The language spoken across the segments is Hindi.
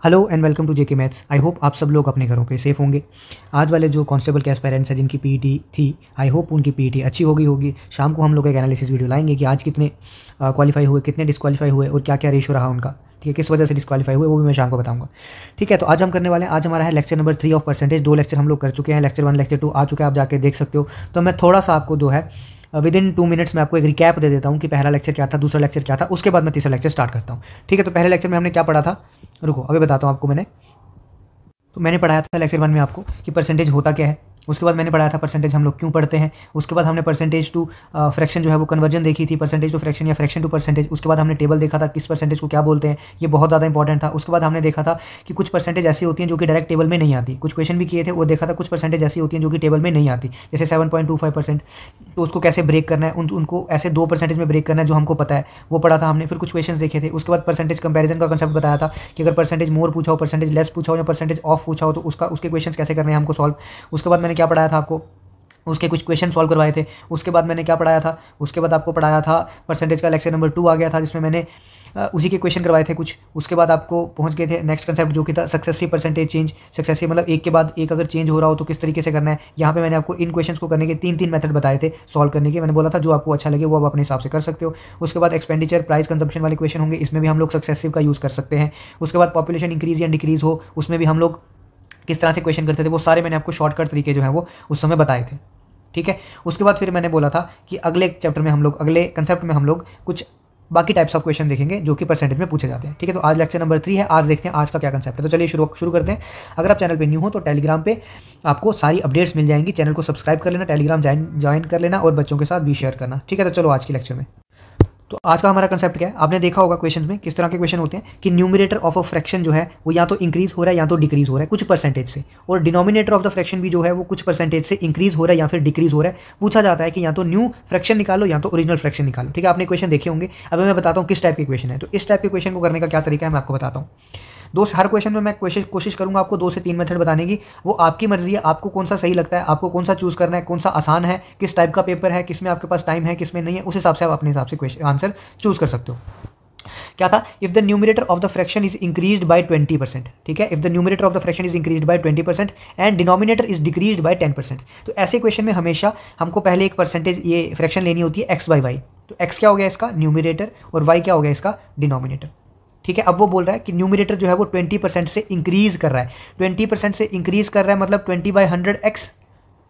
Hello and welcome to JK maths. I hope आप सब लोग अपने घरों पे सेफ होंगे। आज वाले जो कांस्टेबल के एस्पायरेंट्स हैं जिनकी पीईटी थी, आई होप उनकी पीईटी अच्छी हो गई होगी। शाम को हम लोग एक एनालिसिस वीडियो लाएंगे कि आज कितने क्वालिफाई हुए, कितने डिस्क्वालीफाई हुए और क्या क्या रेशियो रहा उनका। ठीक है, किस वजह से डिस्क्वालीफाई हुए वो भी मैं शाम को बताऊंगा। ठीक है, तो आज हम करने वाले हैं, आज हमारा है lecture number 3 of percentage. 2 lecture हम लोग कर चुके हैं, लेक्चर 1 लेक्चर 2 आ चुका है, आप जाके देख सकते हो। तो मैं थोड़ा सा आपको जो है विद इन 2 मिनट्स में आपको एक रिकैप दे देता हूँ कि पहला लेक्चर क्या था, दूसरा लेक्चर क्या था, उसके बाद मैं तीसरा लेक्चर स्टार्ट करता हूँ। ठीक है, तो पहले लेक्चर में हमने क्या पढ़ा था, रुको अभी बताता हूँ आपको। मैंने पढ़ाया था लेक्चर 1 में आपको कि परसेंटेज होता क्या है। उसके बाद मैंने पढ़ाया था परसेंटेज हम लोग क्यों पढ़ते हैं। उसके बाद हमने परसेंटेज टू फ्रैक्शन जो है वो कन्वर्जन देखी थी, परसेंटेज टू फ्रैक्शन या फ्रैक्शन टू परसेंटेज। उसके बाद हमने टेबल देखा था किस परसेंटेज को क्या बोलते हैं, ये बहुत ज़्यादा इंपॉर्टेंट था। उसके बाद हमने देखा था कि कुछ परसेंटेज ऐसी होती हैं जो कि डायरेक्ट टेबल में नहीं आती। कुछ क्वेश्चन भी किए थे, वो देखा था कुछ परसेंटेज ऐसी होती हैं जो कि टेबल में नहीं आती, जैसे 7.25%। तो उसको कैसे ब्रेक करना है, उनको ऐसे 2 परसेंटेज में ब्रेक करना है जो हमको पता है, वो पढ़ा था हमने। फिर कुछ क्वेश्चन देखे थे। उसके बाद परसेंटेज कंपैरिजन का कंसेप्ट बताया था कि अगर परसेंटेज मोर पूछा हो, परसेंटेज लेस पूछा हो या परसेंटेज ऑफ पूछा हो तो उसके क्वेश्चन कैसे करने हैं हमको सॉल्व। उसके बाद मैंने क्या पढ़ाया था आपको, उसके कुछ क्वेश्चन सॉल्व करवाए थे। उसके बाद मैंने क्या पढ़ाया था, उसके बाद आपको पढ़ाया था परसेंटेज का लेक्चर नंबर 2 आ गया था जिसमें मैंने उसी के क्वेश्चन करवाए थे कुछ। उसके बाद आपको पहुंच गए थे नेक्स्ट कंसेप्ट जो कि था सक्सेसिव परसेंटेज चेंज। सक्सेसिव मतलब एक के बाद एक अगर चेंज हो रहा हो तो किस तरीके से करना है। यहाँ पे मैंने आपको इन क्वेश्चंस को करने के 3 मेथड बताए थे सॉल्व करने के। मैंने बोला था जो आपको अच्छा लगे वो आप अपने हिसाब से कर सकते हो। उसके बाद एक्सपेंडिचर प्राइस कंजप्शन वाले क्वेश्चन होंगे, इसमें भी हम लोग सक्सेसिव का यूज़ कर सकते हैं। उसके बाद पॉपुलेशन इंक्रीज या डिक्रीज हो, उसमें भी हम लोग किस तरह से क्वेश्चन करते थे, वो सारे मैंने आपको शॉर्टकट तरीके जो है वो उस समय बताए थे। ठीक है, उसके बाद फिर मैंने बोला था कि अगले चैप्टर में हम लोग, अगले कंसेप्ट में हम लोग कुछ बाकी टाइप्स ऑफ क्वेश्चन देखेंगे जो कि परसेंटेज में पूछे जाते हैं। ठीक है, तो आज लेक्चर नंबर 3 है, आज देखते हैं आज का क्या कंसेप्ट है। तो चलिए शुरू करते हैं। अगर आप चैनल पे न्यू हो तो टेलीग्राम पे आपको सारी अपडेट्स मिल जाएंगी। चैनल को सब्सक्राइब कर लेना, टेलीग्राम ज्वाइन कर लेना और बच्चों के साथ भी शेयर करना। ठीक है, तो चलो आज की लेक्चर में। तो आज का हमारा कंसेप्ट क्या है, आपने देखा होगा क्वेश्चन में किस तरह के क्वेश्चन होते हैं कि न्यूमरेटर ऑफ अ फ्रैक्शन जो है वो या तो इंक्रीज हो रहा है या तो डिक्रीज हो रहा है कुछ परसेंटेज से, और डिनोमिनेटर ऑफ द फ्रैक्शन भी जो है वो कुछ परसेंटेज से इंक्रीज हो रहा है या फिर डिक्रीज हो रहा है। पूछा जाता है कि या तो न्यू फ्रैक्शन निकालो या तो ओरिजिनल फ्रैक्शन निकालो। ठीक है, आपने क्वेश्चन देखे होंगे। अब मैं बताता हूँ किस टाइप के क्वेश्चन है। तो इस टाइप के क्वेश्चन को करने का क्या तरीका है मैं आपको बताता हूँ। हर क्वेश्चन में मैं कोशिश करूंगा आपको 2 से 3 मेथड बताने की। वो आपकी मर्जी है, आपको कौन सा सही लगता है, आपको कौन सा चूज करना है, कौन सा आसान है, किस टाइप का पेपर है, किस में आपके पास टाइम है, किस में नहीं है, उस हिसाब से आप अपने हिसाब से क्वेश्चन आंसर चूज कर सकते हो। क्या था, if the numerator of the fraction is increased by 20%। ठीक है, if the numerator of the fraction is increased by 20% and denominator is decreased bye 10%। तो ऐसे क्वेश्चन में हमेशा हमको पहले एक परसेंटेज ये फ्रैक्शन लेनी होती है एक्स बाई वाई। तो एक्स क्या हो गया इसका न्यूमरेटर और वाई क्या हो गया इसका डिनोमिनेटर। ठीक है, अब वो बोल रहा है कि न्यूमरेटर जो है वो 20% से इंक्रीज कर रहा है। 20% से इंक्रीज कर रहा है मतलब 20/100x।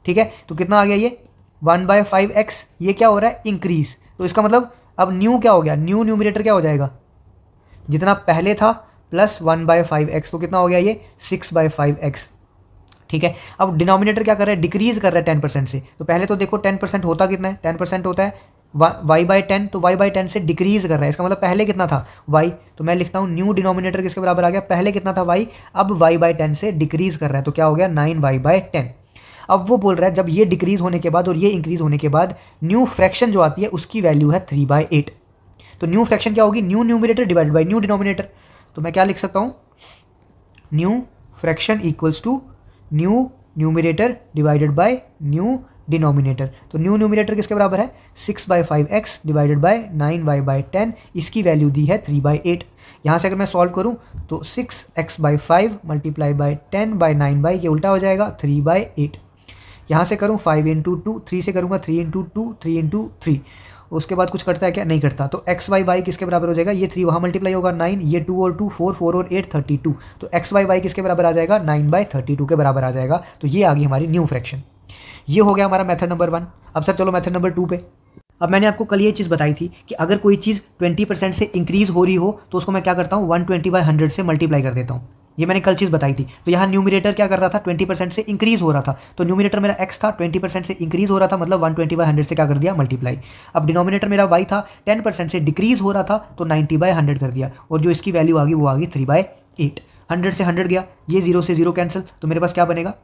ठीक है, तो कितना आ गया ये 1/5x। ये क्या हो रहा है इंक्रीज। तो इसका मतलब अब न्यू क्या हो गया, न्यू न्यूमरेटर क्या हो जाएगा, जितना पहले था प्लस 1/5x, तो कितना हो गया ये 6/5x। ठीक है, अब डिनोमिनेटर क्या कर रहा है, डिक्रीज कर रहा है 10% से। तो पहले तो देखो 10% होता कितना है, 10% होता है y/10, तो y/10 से डिक्रीज कर रहा है। इसका मतलब पहले कितना था y, तो मैं लिखता हूँ न्यू डिनोमिनेटर किसके बराबर आ गया, पहले कितना था y, अब y/10 से डिक्रीज कर रहा है, तो क्या हो गया 9y/10। अब वो बोल रहा है जब ये डिक्रीज होने के बाद और ये इंक्रीज होने के बाद न्यू फ्रैक्शन जो आती है उसकी वैल्यू है 3/8। तो न्यू फ्रैक्शन क्या होगी, new numerator divided by new denominator. तो मैं क्या लिख सकता हूँ, new fraction equals to new numerator divided by new denominator. तो न्यू न्यूमरेटर किसके बराबर है 6/5x डिवाइडेड बाय 9y/10, इसकी वैल्यू दी है 3/8। यहाँ से अगर मैं सॉल्व करूँ तो 6x/5 मल्टीप्लाई बाय 10/9 ये उल्टा हो जाएगा 3/8। यहाँ से करूँ 5 × 2, 3 से करूँगा 3 × 2, 3 × 3। उसके बाद कुछ करता है क्या, नहीं करता। तो x/y किसके बराबर हो जाएगा, ये 3 वहाँ मल्टीप्लाई होगा 9, ये 2 और 2 4, 4 और 8 32। तो x/y किसके बराबर आ जाएगा 9/32 के बराबर आ जाएगा। तो ये आ गई हमारी न्यू फ्रैक्शन। ये हो गया हमारा मेथड नंबर 1। अब सर चलो मेथड नंबर 2 पे। अब मैंने आपको कल ये चीज़ बताई थी कि अगर कोई चीज़ 20% से इंक्रीज हो रही हो तो उसको मैं क्या करता हूँ 120/100 से मल्टीप्लाई कर देता हूँ। ये मैंने कल चीज़ बताई थी। तो यहाँ न्यूमरेटर क्या कर रहा था 20% से इंक्रीज हो रहा था, तो न्यूमरेटर मेरा x था, 20% से इंक्रीज हो रहा था मतलब 120/100 से क्या कर दिया मल्टीप्लाई। अब डिनोमिनेटर मेरा y था, 10% से डिक्रीज हो रहा था तो 90/100 कर दिया, और जो इसकी वैल्यू आ गई वो आ गई 3/8। 100 से 100 गया, ये 0 से 0 कैंसिल, तो मेरे पास क्या बनेगा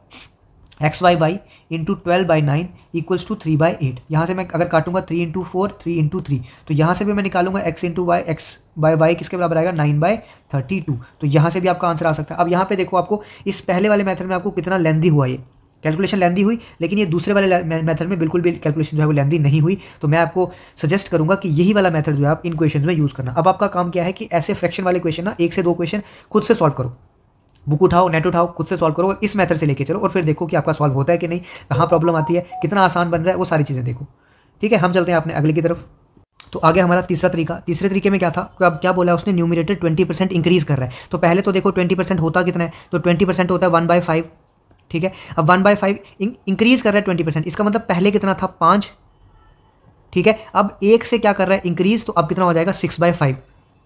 x/y इंटू 12/9 इक्वल्स टू 3/8। यहाँ से मैं अगर काटूंगा 3 × 4, 3 × 3, तो यहाँ से भी मैं निकालूंगा x × y, x/y किसके बराबर आएगा 9/32। तो यहाँ से भी आपका आंसर आ सकता है। अब यहाँ पे देखो आपको इस पहले वाले मेथड में आपको कितना लेंदी हुआ, ये कैलकुलेशन लेंदी हुई, लेकिन ये दूसरे वाले मेथड में बिल्कुल भी कैलकुलेशन जो है वो लेंदी नहीं हुई। तो मैं आपको सजेस्ट करूंगा कि यही वाला मेथड जो है आप इन क्वेश्चन में यूज़ करना। अब आपका काम क्या है कि ऐसे फ्रैक्शन वाले क्वेश्चन ना 1 से 2 क्वेश्चन खुद से सॉल्व करो। बुक उठाओ, नेट उठाओ, खुद से सॉल्व करो और इस मेथड से लेके चलो और फिर देखो कि आपका सॉल्व होता है कि नहीं, कहाँ प्रॉब्लम आती है, कितना आसान बन रहा है, वो सारी चीज़ें देखो। ठीक है, हम चलते हैं अपने अगले की तरफ। तो आगे हमारा तीसरा तरीका। तीसरे तरीके में क्या था, अब क्या बोला उसने, न्यूमरेटर 20% इंक्रीज कर रहा है। तो पहले तो देखो 20% होता कितना है, तो 20% होता है 1/5। ठीक है, अब 1/5 इंक्रीज कर रहा है 20%, इसका मतलब पहले कितना था 5। ठीक है, अब 1 से क्या कर रहा है इंक्रीज, तो अब कितना हो जाएगा 6/5।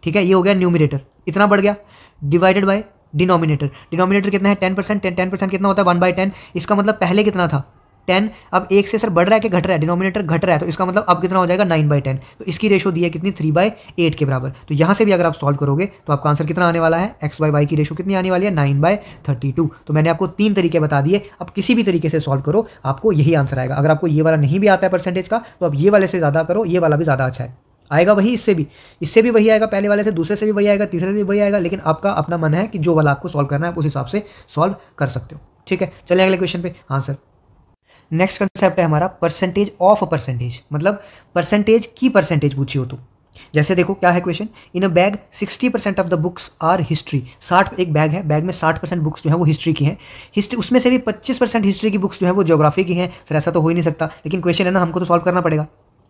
ठीक है, ये हो गया न्यूमरेटर, इतना बढ़ गया, डिवाइडेड बाय डिनोमिनेटर। डिनोमिनेटर कितना है 10%, 10% कितना होता है 1/10। इसका मतलब पहले कितना था 10, अब 1 से सर बढ़ रहा है कि घट रहा है, डिनोमिनेटर घट रहा है, तो इसका मतलब अब कितना हो जाएगा 9/10। तो इसकी रेशो दी है कितनी 3/8 के बराबर। तो यहाँ से भी अगर आप सॉल्व करोगे तो आपका आंसर कितना आने वाला है, x/y की रेशो कितनी आने वाली है 9/32। तो मैंने आपको 3 तरीके बता दिए, अब किसी भी तरीके से सॉल्व करो आपको यही आंसर आएगा। अगर आपको ये वाला नहीं भी आता है परसेंटेज का, तो आप ये वाले से ज़्यादा करो, ये वाला भी ज़्यादा अच्छा है, आएगा वही, इससे भी वही आएगा, पहले वाले से, दूसरे से भी वही आएगा, तीसरे से भी वही आएगा, लेकिन आपका अपना मन है कि जो वाला आपको सॉल्व करना है आप उस हिसाब से सॉल्व कर सकते हो। ठीक है, चलिए अगले क्वेश्चन पे। हाँ सर, नेक्स्ट कंसेप्ट है हमारा परसेंटेज ऑफ परसेंटेज, मतलब परसेंटेज की परसेंटेज पूछी हो तो। जैसे देखो क्या है question, in a bag 60% of the books our history. 60, एक बैग है, बैग में 60% बुक्स जो है वो हिस्ट्री की हैं। हिस्ट्री उसमें से भी 25% हिस्ट्री की बुक्स जो है वो ज्योग्राफी की हैं। सर ऐसा तो हो ही नहीं सकता, लेकिन क्वेश्चन है ना, हमको तो सॉल्व करना पड़ेगा।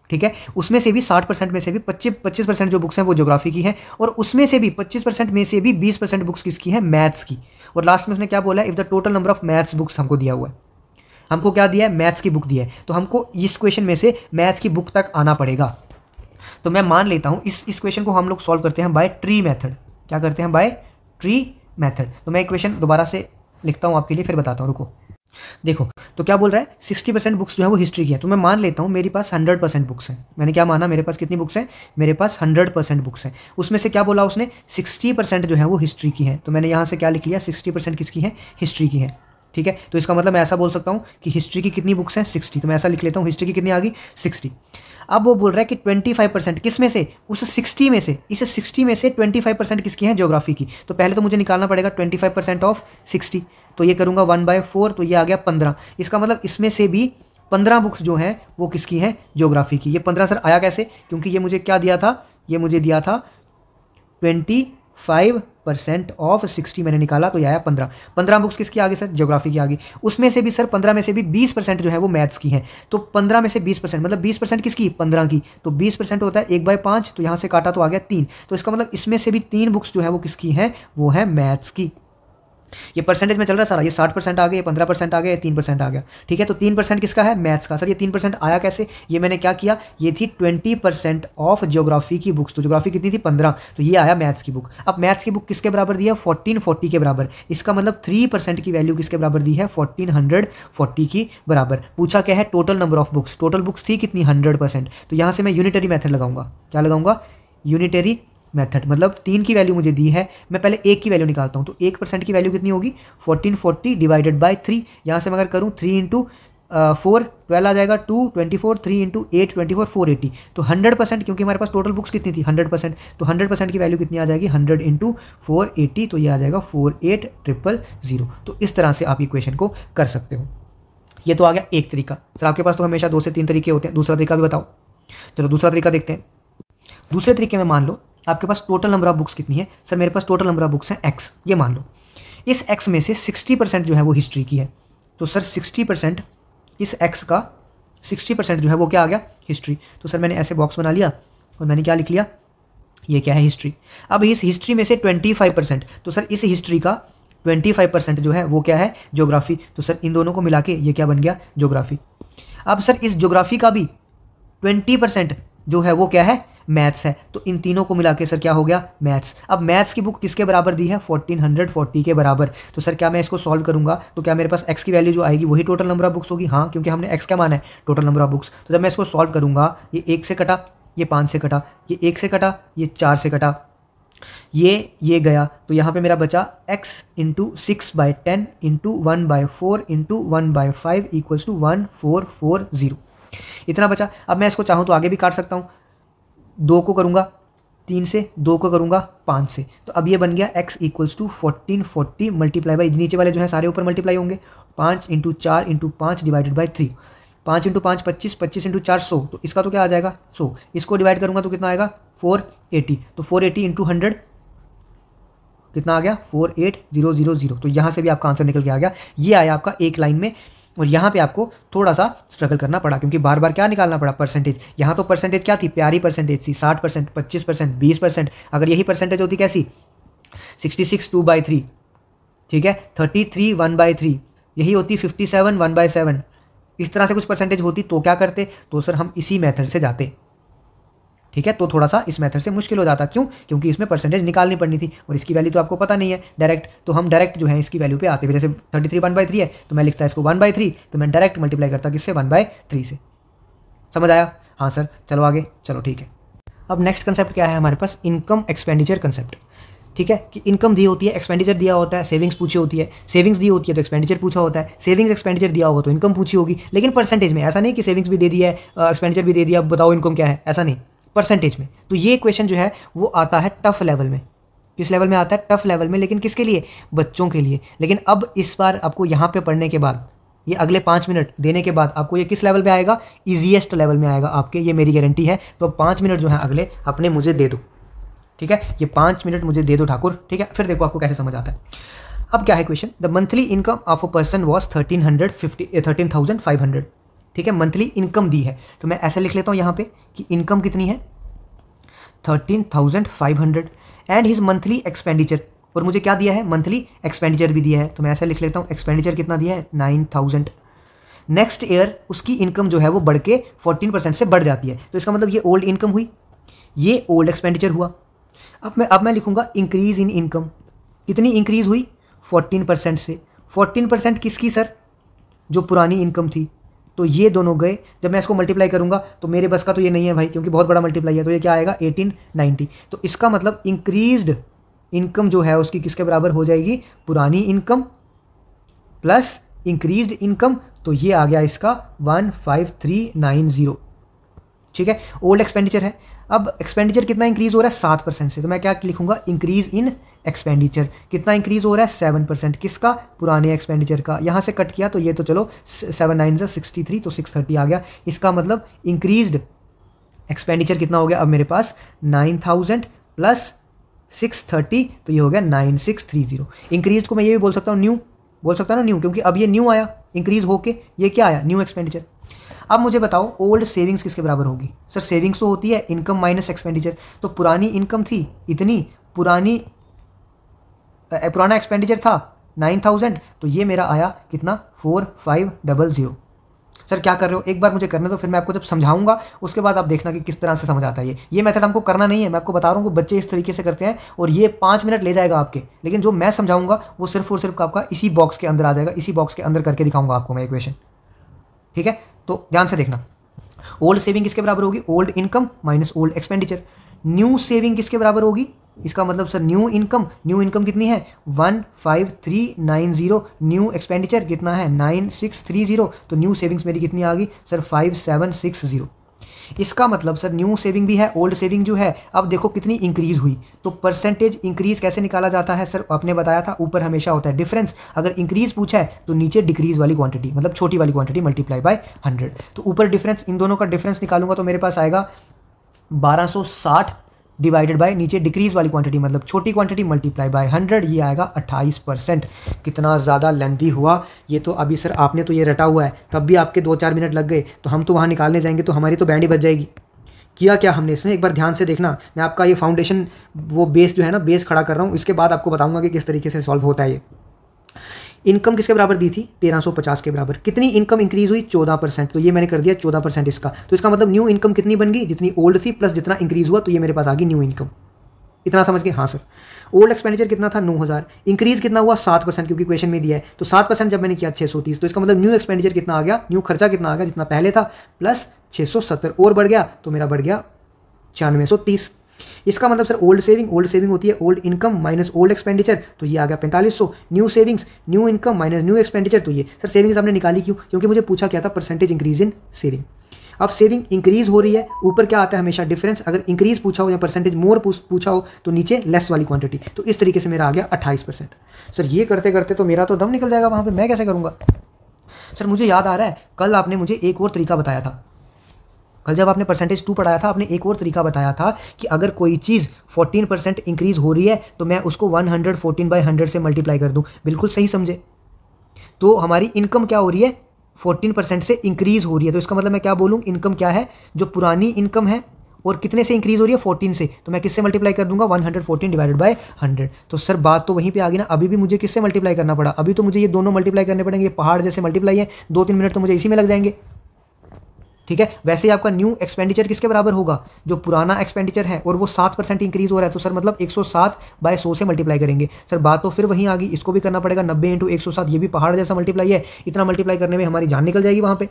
ठीक है, उसमें से भी 60% में से भी 25% जो बुक्स हैं वो ज्योग्राफी की हैं, और उसमें से भी 25% में से भी 20% बुक्स किसकी हैं, मैथ्स की। और लास्ट में उसने क्या बोला, if the total number of maths books, हमको दिया हुआ है, हमको क्या दिया है, मैथ्स की बुक दी है, तो हमको इस क्वेश्चन में से मैथ की बुक तक आना पड़ेगा। तो मैं मान लेता हूँ इस क्वेश्चन को हम लोग सॉल्व करते हैं बाय ट्री मेथड। क्या करते हैं, बाय ट्री मेथड। तो मैं क्वेश्चन दोबारा से लिखता हूँ आपके लिए, फिर बताता हूँ, रुको। देखो तो क्या बोल रहा है, 60% बुक्स जो है वो हिस्ट्री की है। तो मैं मान लेता हूँ मेरे पास 100% बुक्स हैं। मैंने क्या माना, मेरे पास कितनी बुक्स हैं, मेरे पास 100% बुक्स हैं। उसमें से क्या बोला उसने, 60% जो है वो हिस्ट्री की है। तो मैंने यहाँ से क्या लिख लिया, 60% किसकी है, हिस्ट्री की है। ठीक है, तो इसका मतलब मैं ऐसा बोल सकता हूँ कि हिस्ट्री की कितनी बुक्स हैं, 60। तो मैं ऐसा लिख लेता हूँ, हिस्ट्री की कितनी आ गई, 60। अब वो बोल रहा है कि 25% किस में से, उस 60 में से, इस 60 में से 25% किसकी है, ज्योग्राफी की। तो पहले तो मुझे निकालना पड़ेगा 25% ऑफ 60। तो ये करूँगा 1/4, तो ये आ गया 15। इसका मतलब इसमें से भी 15 बुक्स जो हैं वो किसकी हैं, ज्योग्राफी की। ये 15 सर आया कैसे, क्योंकि ये मुझे क्या दिया था, ये मुझे दिया था 25% ऑफ 60, मैंने निकाला तो ये आया 15। 15 बुक्स किसकी आ गई सर, ज्योग्राफी की आ गई। उसमें से भी सर 15 में से भी 20% जो है वो मैथ्स की हैं। तो 15 में से 20% मतलब 20% किसकी, 15 की। तो 20% होता है 1/5, तो यहाँ से काटा तो आ गया 3। तो इसका मतलब इसमें से भी 3 बुक्स जो है वो किसकी हैं, वो है मैथ्स की। ये परसेंटेज में चल रहा है सारा, ये 60% आ गया, 15% आ गया, 3% आ गया। ठीक है, तो 3% किसका है, मैथ्स का। सर ये 3% आया कैसे, ये मैंने क्या किया, ये थी 20% ऑफ ज्योग्राफी की बुक्स। तो ज्योग्राफी कितनी थी, 15, तो ये आया मैथ्स की बुक। अब मैथ्स की बुक किसके बराबर दी है, 1440 के बराबर। इसका मतलब 3% की वैल्यू किसके बराबर दी है, 1440 की बराबर। पूछा क्या है, total number of books. Total books थी कितनी, 100%। तो यहाँ से मैं यूनिटरी मेथड लगाऊंगा। क्या लगाऊंगा, यूनिटरी मेथड। मतलब 3 की वैल्यू मुझे दी है, मैं पहले 1 की वैल्यू निकालता हूँ। तो 1% की वैल्यू कितनी होगी, 1440 डिवाइडेड बाय 3। यहाँ से मैं अगर करूँ 3 इंटू 4 12 आ जाएगा, 2 24, 3 इंटू 8 24, 480। तो 100%, क्योंकि हमारे पास टोटल बुक्स कितनी थी 100%, तो 100% की वैल्यू कितनी आ जाएगी, 100 इंटू 480, तो ये आ जाएगा 48000। तो इस तरह से आप इक्वेशन को कर सकते हो। ये तो आ गया एक तरीका। सर आपके पास तो हमेशा 2 से 3 तरीके होते हैं, दूसरा तरीका भी बताओ। चलो दूसरा तरीका देखते हैं। दूसरे तरीके में मान लो आपके पास टोटल नंबर ऑफ बुक्स कितनी है, सर मेरे पास टोटल नंबर ऑफ बुक्स हैं x। ये मान लो इस x में से 60% जो है वो हिस्ट्री की है। तो सर 60%, इस x का 60% जो है वो क्या आ गया, हिस्ट्री। तो सर मैंने ऐसे बॉक्स बना लिया और मैंने क्या लिख लिया, ये क्या है, हिस्ट्री। अब इस हिस्ट्री में से 25%, तो सर इस हिस्ट्री का 25% जो है वो क्या है, ज्योग्राफी। तो सर इन दोनों को मिला के ये क्या बन गया, ज्योग्राफी। अब सर इस ज्योग्राफी का भी 20% जो है वो क्या है, मैथ्स है। तो इन तीनों को मिला के सर क्या हो गया, मैथ्स। अब मैथ्स की बुक किसके बराबर दी है, 1440 के बराबर। तो सर क्या मैं इसको सॉल्व करूंगा तो क्या मेरे पास x की वैल्यू जो आएगी वही टोटल नंबर ऑफ बुक्स होगी, हाँ, क्योंकि हमने x क्या माना है, टोटल नंबर ऑफ बुक्स। तो जब मैं इसको सॉल्व करूंगा, ये 1 से कटा, ये 5 से कटा, ये 1 से कटा, ये 4 से कटा, ये गया, तो यहाँ पे मेरा बचा x into 6/10 into 1/4 into 1/5 equals to 1440, इतना बचा। अब मैं इसको चाहूँ तो आगे भी काट सकता हूँ, 2 को करूँगा 3 से, 2 को करूँगा 5 से। तो अब ये बन गया x equals to 1440 multiply by, नीचे वाले जो है सारे ऊपर मल्टीप्लाई होंगे, 5 into 4 into 5 divided by 3। 5 into 5 25, 25 into 4 100, तो इसका तो क्या आ जाएगा 100। इसको डिवाइड करूँगा तो कितना आएगा 480। तो 480 इंटू 100 कितना आ गया 48000। तो यहाँ से भी आपका आंसर निकल के आ गया। ये आया आपका एक लाइन में, और यहाँ पे आपको थोड़ा सा स्ट्रगल करना पड़ा क्योंकि बार बार क्या निकालना पड़ा, परसेंटेज। यहाँ तो परसेंटेज क्या थी, प्यारी परसेंटेज थी, 60%, 25%, 20%। अगर यही परसेंटेज होती कैसी, 66 2/3, ठीक है, 33 1/3, यही होती 57 1/7, इस तरह से कुछ परसेंटेज होती तो क्या करते, तो सर हम इसी मेथड से जाते, ठीक है। तो थोड़ा सा इस मेथड से मुश्किल हो जाता, क्यों, क्योंकि इसमें परसेंटेज निकालनी पड़नी थी और इसकी वैल्यू तो आपको पता नहीं है डायरेक्ट, तो हम डायरेक्ट जो है इसकी वैल्यू पे आते हुए, जैसे 33 1/3 है तो मैं लिखता इसको 1/3, तो मैं डायरेक्ट मल्टीप्लाई करता किससे, 1/3 से। समझ आया? हाँ सर, चलो आगे, चलो ठीक है। अब नेक्स्ट कंसेप्ट क्या है हमारे पास, इनकम एक्सपेंडिचर कंसेप्ट, ठीक है, कि इनकम दी होती है, एक्सपेंडिचर दिया होता है, सेविंग्स पूछी होती है, सेविंग्स दी होती है तो एक्सपेंडिचर पूछा होता है, सेविंग्स एक्सपेंडिचर दिया होगा तो इनकम पूछी होगी। लेकिन परसेंटेज में ऐसा नहीं कि सेविंग्स भी दे दिया है, एक्सपेंडिचर भी दे दिया, बताओ इनकम क्या है, ऐसा नहीं, परसेंटेज में। तो ये क्वेश्चन जो है वो आता है टफ लेवल में। किस लेवल में आता है, टफ लेवल में, लेकिन किसके लिए, बच्चों के लिए। लेकिन अब इस बार आपको यहाँ पे पढ़ने के बाद, ये अगले 5 मिनट देने के बाद आपको ये किस लेवल पे आएगा, ईजीएस्ट लेवल में आएगा आपके, ये मेरी गारंटी है। तो 5 मिनट जो है अगले अपने मुझे दे दो, ठीक है, ये 5 मिनट मुझे दे दो ठाकुर, ठीक है। फिर देखो आपको कैसे समझ आता है। अब क्या है question, the monthly income of a person was 13,500, ठीक है, मंथली इनकम दी है। तो मैं ऐसे लिख लेता हूँ यहाँ पे कि इनकम कितनी है 13,500 एंड हिज मंथली एक्सपेंडिचर, और मुझे क्या दिया है, मंथली एक्सपेंडिचर भी दिया है। तो मैं ऐसे लिख लेता हूँ, एक्सपेंडिचर कितना दिया है 9,000। नेक्स्ट ईयर उसकी इनकम जो है वो बढ़ के 14% से बढ़ जाती है। तो इसका मतलब ये ओल्ड इनकम हुई, ये ओल्ड एक्सपेंडिचर हुआ। अब मैं लिखूंगा इंक्रीज इन इनकम, कितनी इंक्रीज हुई 14% से। 14% किसकी सर, जो पुरानी इनकम थी। तो ये दोनों गए, जब मैं इसको मल्टीप्लाई करूंगा तो मेरे बस का तो ये नहीं है भाई, क्योंकि बहुत बड़ा मल्टीप्लाई है। तो ये क्या आएगा 1890। तो इसका मतलब इंक्रीज्ड इनकम जो है उसकी किसके बराबर हो जाएगी, पुरानी इनकम प्लस इंक्रीज्ड इनकम। तो ये आ गया इसका 15390, ठीक है। ओल्ड एक्सपेंडिचर है। अब एक्सपेंडिचर कितना इंक्रीज हो रहा है 7% से, तो मैं क्या लिखूंगा, इंक्रीज इन एक्सपेंडिचर। कितना इंक्रीज हो रहा है 7%, किसका, पुराने एक्सपेंडिचर का। यहाँ से कट किया तो ये तो चलो 7 9 63, तो 630 आ गया। इसका मतलब इंक्रीज्ड एक्सपेंडिचर कितना हो गया अब मेरे पास 9,000 प्लस 630, तो ये हो गया 9630। इंक्रीज को मैं ये भी बोल सकता हूँ न्यू, बोल सकता हूँ ना न्यू, क्योंकि अब ये न्यू आया, इंक्रीज होके ये क्या आया, न्यू एक्सपेंडिचर। अब मुझे बताओ ओल्ड सेविंग्स किसके बराबर होगी। सर सेविंग्स तो होती है इनकम माइनस एक्सपेंडिचर, तो पुरानी इनकम थी इतनी, पुराना एक्सपेंडिचर था 9,000, तो ये मेरा आया कितना 4500। सर क्या कर रहे हो, एक बार मुझे करने दो, फिर मैं आपको जब समझाऊंगा उसके बाद आप देखना कि किस तरह से समझ आता है। ये मेथड हमको करना नहीं है, मैं आपको बता रहा हूँ कि बच्चे इस तरीके से करते हैं और ये 5 मिनट ले जाएगा आपके, लेकिन जो मैं समझाऊंगा वो सिर्फ और सिर्फ आपका इसी बॉक्स के अंदर आ जाएगा, इसी बॉक्स के अंदर करके दिखाऊंगा आपको मैं इक्वेशन, ठीक है। तो ध्यान से देखना, ओल्ड सेविंग किसके बराबर होगी, old income minus old expenditure. New saving किसके बराबर होगी, इसका मतलब सर न्यू इनकम कितनी है 15390, न्यू एक्सपेंडिचर कितना है 9630, तो न्यू सेविंग्स मेरी कितनी आ गई सर 5760। इसका मतलब सर न्यू सेविंग भी है, ओल्ड सेविंग जो है अब देखो कितनी इंक्रीज हुई। तो परसेंटेज इंक्रीज कैसे निकाला जाता है सर, आपने बताया था ऊपर हमेशा होता है डिफरेंस, अगर इंक्रीज पूछा है तो नीचे डिक्रीज वाली क्वांटिटी, मतलब छोटी वाली क्वांटिटी मल्टीप्लाई बाय 100। तो ऊपर डिफरेंस, इन दोनों का डिफरेंस निकालूंगा तो मेरे पास आएगा 1260 डिवाइडेड बाय नीचे डिक्रीज वाली क्वांटिटी, मतलब छोटी क्वांटिटी मल्टीप्लाई बाय 100, ये आएगा 28%। कितना ज़्यादा लेंथी हुआ ये तो। अभी सर आपने तो ये रटा हुआ है, तब भी आपके 2-4 मिनट लग गए, तो हम तो वहाँ निकालने जाएंगे तो हमारी तो बैंड ही बच जाएगी। किया क्या हमने इसमें, एक बार ध्यान से देखना, मैं आपका ये फाउंडेशन वो बेस जो है ना, बेस खड़ा कर रहा हूँ, इसके बाद आपको बताऊँगा कि किस तरीके से सॉल्व होता है ये। इनकम किसके बराबर दी थी 1350 के बराबर। कितनी इनकम इंक्रीज हुई 14%, तो ये मैंने कर दिया 14% इसका। तो इसका मतलब न्यू इनकम कितनी बन गई, जितनी ओल्ड थी प्लस जितना इंक्रीज हुआ, तो ये मेरे पास आ गई न्यू इनकम। इतना समझ गए, हाँ सर। ओल्ड एक्सपेंडिचर कितना था 9000, इंक्रीज कितना हुआ 7%, क्योंकि क्वेश्चन में दिया है। तो 7% जब मैंने किया 630, तो इसका मतलब न्यू एक्सपेंडिचर कितना आ गया, न्यू खर्चा कितना आ गया, जितना पहले था प्लस 670 और बढ़ गया, तो मेरा बढ़ गया 9630। इसका मतलब सर ओल्ड सेविंग होती है old income minus old expenditure, तो ये आ गया 4500। New savings new income minus new expenditure, तो ये सर सेविंग्स हमने निकाली क्यों, क्योंकि मुझे पूछा क्या था परसेंटेज इंक्रीज इन सेविंग। अब सेविंग इंक्रीज हो रही है, ऊपर क्या आता है हमेशा डिफरेंस, अगर इंक्रीज पूछा हो या परसेंटेज मोर पूछा हो तो नीचे लेस वाली क्वांटिटी। तो इस तरीके से मेरा आ गया 28%। सर ये करते करते तो मेरा तो दम निकल जाएगा वहाँ पे, मैं कैसे करूँगा। सर मुझे याद आ रहा है कल आपने मुझे एक और तरीका बताया था, कल जब आपने परसेंटेज 2 पढ़ाया था, आपने एक और तरीका बताया था कि अगर कोई चीज़ 14% इंक्रीज़ हो रही है तो मैं उसको 114/100 से मल्टीप्लाई कर दूं। बिल्कुल सही समझे। तो हमारी इनकम क्या हो रही है, 14% से इंक्रीज़ हो रही है। तो इसका मतलब मैं क्या बोलूँ, इनकम क्या है, जो पुरानी इनकम है और कितने से इंक्रीज़ हो रही है, 14 से। तो मैं किससे मल्टीप्लाई कर दूंगा, 114/100। तो सर बात तो वहीं पे आ गई ना। अभी भी मुझे किससे मल्टीप्लाई करना पड़ा, अभी तो मुझे ये दोनों मल्टीप्लाई करने पड़ेंगे। ये पहाड़ जैसे मल्टीप्लाई है, 2-3 मिनट तो मुझे इसी में लग जाएंगे। ठीक है, वैसे ही आपका न्यू एक्सपेंडिचर किसके बराबर होगा, जो पुराना एक्सपेंडिचर है और वो 7% इंक्रीज हो रहा है। तो सर मतलब 107/100 से मल्टीप्लाई करेंगे। सर बात तो फिर वहीं आ गई, इसको भी करना पड़ेगा 90 × 107। ये भी पहाड़ जैसा मल्टीप्लाई है, इतना मल्टीप्लाई करने में हमारी जान निकल जाएगी वहाँ पे।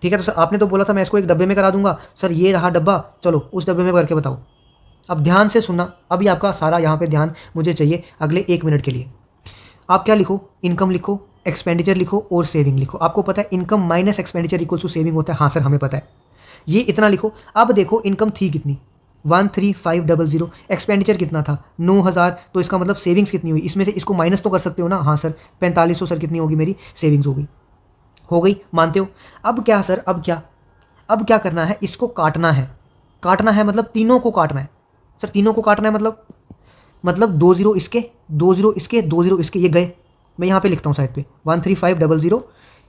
ठीक है, तो सर आपने तो बोला था मैं इसको एक डब्बे में करा दूंगा। सर ये रहा डब्बा, चलो उस डब्बे में करके बताओ। अब ध्यान से सुनना, अभी आपका सारा यहाँ पे ध्यान मुझे चाहिए अगले 1 मिनट के लिए। आप क्या लिखो, इनकम लिखो, एक्सपेंडिचर लिखो और सेविंग लिखो। आपको पता है income minus expenditure equal to saving होता है। हाँ सर हमें पता है, ये इतना लिखो। अब देखो इनकम थी कितनी, 13500। एक्सपेंडिचर कितना था, 9000। तो इसका मतलब सेविंग्स कितनी हुई, इसमें से इसको माइनस तो कर सकते हो ना। हाँ सर 4500 सर कितनी होगी मेरी सेविंग्स हो गई, मानते हो। अब क्या सर, अब क्या करना है, इसको काटना है मतलब तीनों को काटना है। सर तीनों को काटना है मतलब 2 0 इसके, 2 0 इसके, 2 0 इसके, ये गए। मैं यहाँ पे लिखता हूँ साइड पे 13500,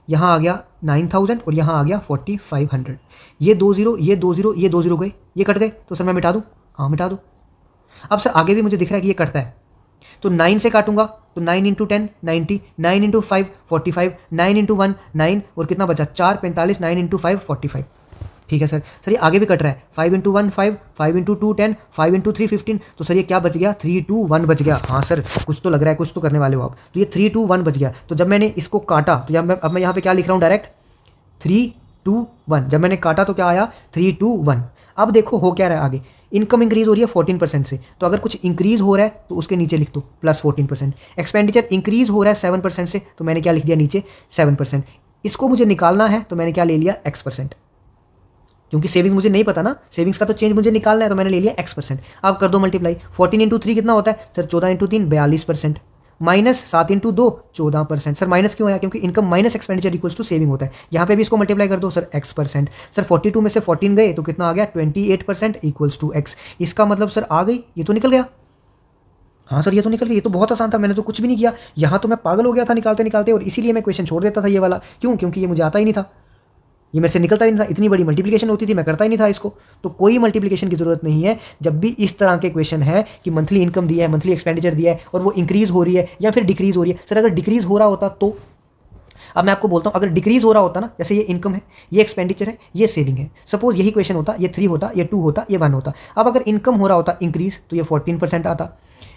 यहाँ आ गया 9000 और यहाँ आ गया 4500। ये 2 0, ये 2 0, ये 2 0 गए, ये कट गए। तो सर मैं मिटा दूँ, हाँ मिटा दूँ। अब सर आगे भी मुझे दिख रहा है कि ये कटता है, तो 9 से काटूंगा तो 9 × 10 90, 9 × 5 45, 9 × 1 9 और कितना बचा 4 45, 9 × 5 45। ठीक है सर ये आगे भी कट रहा है, 5 × 1 5, 5 × 2 10, 5 × 3 15। तो सर ये क्या बच गया, 3 2 1 बच गया। हाँ सर कुछ तो लग रहा है, कुछ तो करने वाले हो आप। तो ये 3 2 1 बच गया। तो जब मैंने इसको काटा तो अब मैं यहाँ पे क्या लिख रहा हूँ, डायरेक्ट 3 2 1। जब मैंने काटा तो क्या आया, 3 2 1। अब देखो हो क्या रहा है आगे, इनकम इंक्रीज हो रही है 14% से। तो अगर कुछ इंक्रीज हो रहा है तो उसके नीचे लिख दो +14%। एक्सपेंडिचर इंक्रीज हो रहा है 7% से, तो मैंने क्या लिख दिया नीचे 7%। इसको मुझे निकालना है तो मैंने क्या ले लिया X%, क्योंकि सेविंग्स मुझे नहीं पता ना, सेविंग्स का तो चेंज मुझे निकालना है, तो मैंने ले लिया X%। अब कर दो मल्टीप्लाई, 14 × 3 कितना होता है सर, 14 × 3 42%, माइनस 7 × 2 14%। सर माइनस क्यों आया, क्योंकि income minus expenditure equals to saving होता है। यहाँ पे भी इसको मल्टीप्लाई कर दो सर X%। सर 42 में से 14 गए तो कितना आ गया 28% इक्वल्स टू X। इसका मतलब सर आ गई, ये तो निकल गया। हाँ सर ये तो निकल गया, ये तो बहुत आसान था, मैंने तो कुछ भी नहीं किया। यहाँ तो मैं पागल हो गया था निकालते निकालते, और इसीलिए मैं क्वेश्चन छोड़ देता था ये वाला। क्यों, क्योंकि ये मुझे आता ही नहीं था, ये मेरे से निकलता ही नहीं था। इतनी बड़ी मल्टीप्लिकेशन होती थी, मैं करता ही नहीं था इसको। तो कोई मल्टीप्लिकेशन की जरूरत नहीं है जब भी इस तरह के क्वेश्चन है कि मंथली इनकम दिया है, मंथली एक्सपेंडिचर दिया है और वो इंक्रीज हो रही है या फिर डिक्रीज हो रही है। सर अगर डिक्रीज हो रहा होता तो, अब मैं आपको बोलता हूँ, अगर डिक्रीज हो रहा होता ना, जैसे ये इनकम है, ये एक्सपेंडिचर है, ये सेविंग है, सपोज यही क्वेश्चन होता, ये 3 होता, ये 2 होता, ये 1 होता। अब अगर इनकम हो रहा होता इंक्रीज तो ये 14% आता,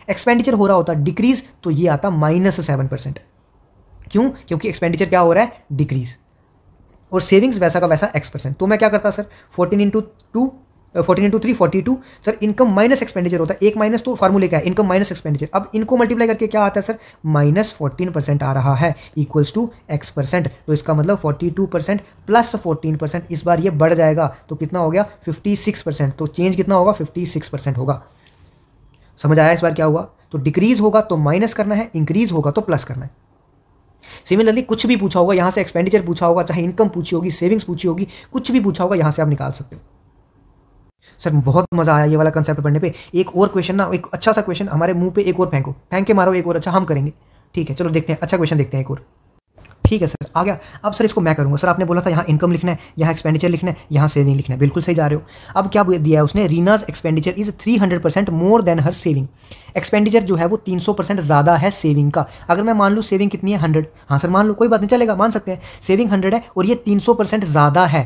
एक्सपेंडिचर हो रहा होता डिक्रीज तो ये आता -7%। क्यों, क्योंकि एक्सपेंडिचर क्या हो रहा है डिक्रीज और सेविंग्स वैसा का वैसा X%। तो मैं क्या करता sir 14 × 3 42। Sir income minus expenditure होता है, एक माइनस तो फार्मूले क्या है, इनकम माइनस एक्सपेंडिचर। अब इनको मल्टीप्लाई करके क्या आता है सर, -14% आ रहा है इक्वल्स टू X%। तो इसका मतलब 42% + 14%, इस बार ये बढ़ जाएगा तो कितना हो गया 56%। तो चेंज कितना होगा 56% होगा। समझ आया इस बार क्या हुआ। तो डिक्रीज होगा तो माइनस करना है, इंक्रीज होगा तो प्लस करना है। सिमिलरली कुछ भी पूछा होगा, यहाँ से एक्सपेंडिचर पूछा होगा, चाहे इनकम पूछी होगी, सेविंग्स पूछी होगी, कुछ भी पूछा होगा, यहाँ से आप निकाल सकते हो। सर बहुत मजा आया ये वाला कंसेप्ट पढ़ने पे। एक और क्वेश्चन ना, एक अच्छा सा क्वेश्चन हमारे मुंह पे एक और फेंको, फेंक के मारो एक और अच्छा, हम करेंगे। ठीक है चलो देखते हैं, अच्छा क्वेश्चन देखते हैं एक और। ठीक है सर आ गया। अब सर इसको मैं करूँगा। सर आपने बोला था यहाँ इनकम लिखना है, यहाँ एक्सपेंडिचर लिखना है, यहाँ सेविंग लिखना है, बिल्कुल सही जा रहे हो। अब क्या दिया है उसने, Reena's expenditure is 300% more than her saving. Expenditure जो है वो 300% ज़्यादा है सेविंग का। अगर मैं मान लूँ सेविंग कितनी है 100, हाँ सर मान लो, कोई बात नहीं चलेगा, मान सकते हैं। सेविंग 100 है और ये 300% ज़्यादा है।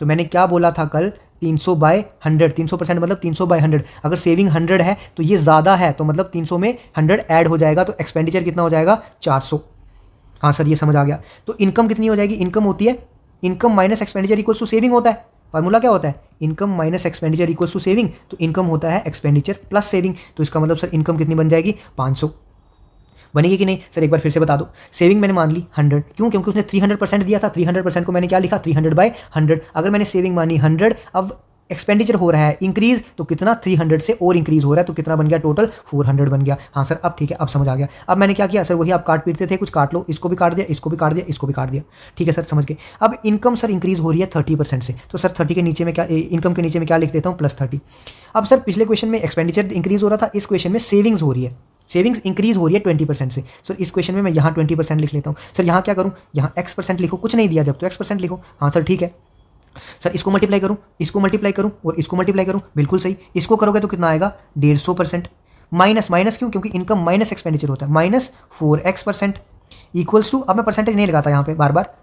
तो मैंने क्या बोला था कल, 300/100, 300% मतलब 300/100। अगर सेविंग 100 है तो ये ज़्यादा है, तो मतलब 300 में 100 ऐड हो जाएगा, तो एक्सपेंडिचर कितना हो जाएगा 400। हाँ सर ये समझ आ गया। तो इनकम कितनी हो जाएगी, इनकम होती है income minus expenditure equals to saving होता है। फार्मूला क्या होता है, income minus expenditure equals to saving. तो इनकम होता है एक्सपेंडिचर प्लस सेविंग। तो इसका मतलब सर इनकम कितनी बन जाएगी 500 बनेगी कि नहीं सर, एक बार फिर से बता दो। सेविंग मैंने मान ली 100, क्यों, क्योंकि उसने 300% दिया था। 300% को मैंने क्या लिखा 300/100। अगर मैंने सेविंग मानी 100, अब एक्सपेंडिचर हो रहा है इंक्रीज, तो कितना 300 से और इंक्रीज हो रहा है, तो कितना बन गया टोटल 400 बन गया। हाँ सर अब ठीक है, अब समझ आ गया। अब मैंने क्या किया सर, वही आप काट पीटते थे, कुछ काट लो, इसको भी काट दिया, इसको भी काट दिया, इसको भी काट दिया। ठीक है सर समझ गए। अब इनकम सर इंक्रीज हो रही है 30% से, तो सर 30 के नीचे में क्या, इनकम के नीचे में क्या लिख देता हूँ +30। अब सर पिछले क्वेश्चन में एक्सपेंडिचर इंक्रीज हो रहा था, इस क्वेश्चन में सेविंग्स हो रही है, सेविंग्स इंक्रीज हो रही है 20% से। सर इस क्वेश्चन में मैं यहाँ 20% लिख लेता हूँ। सर यहाँ क्या करूँ, यहाँ x% लिखो, कुछ नहीं दिया जब तो x% लिखो। हाँ सर ठीक है। सर इसको मल्टीप्लाई करूँ, इसको मल्टीप्लाई करूँ और इसको मल्टीप्लाई करूँ, बिल्कुल सही। इसको करोगे तो कितना आएगा 150%। माइनस माइनस क्यों, क्योंकि इनकम माइनस एक्सपेंडिचर होता है, -4x% इक्वल्स टू, अब मैं परसेंटेज नहीं लगाता यहाँ पे बार बार,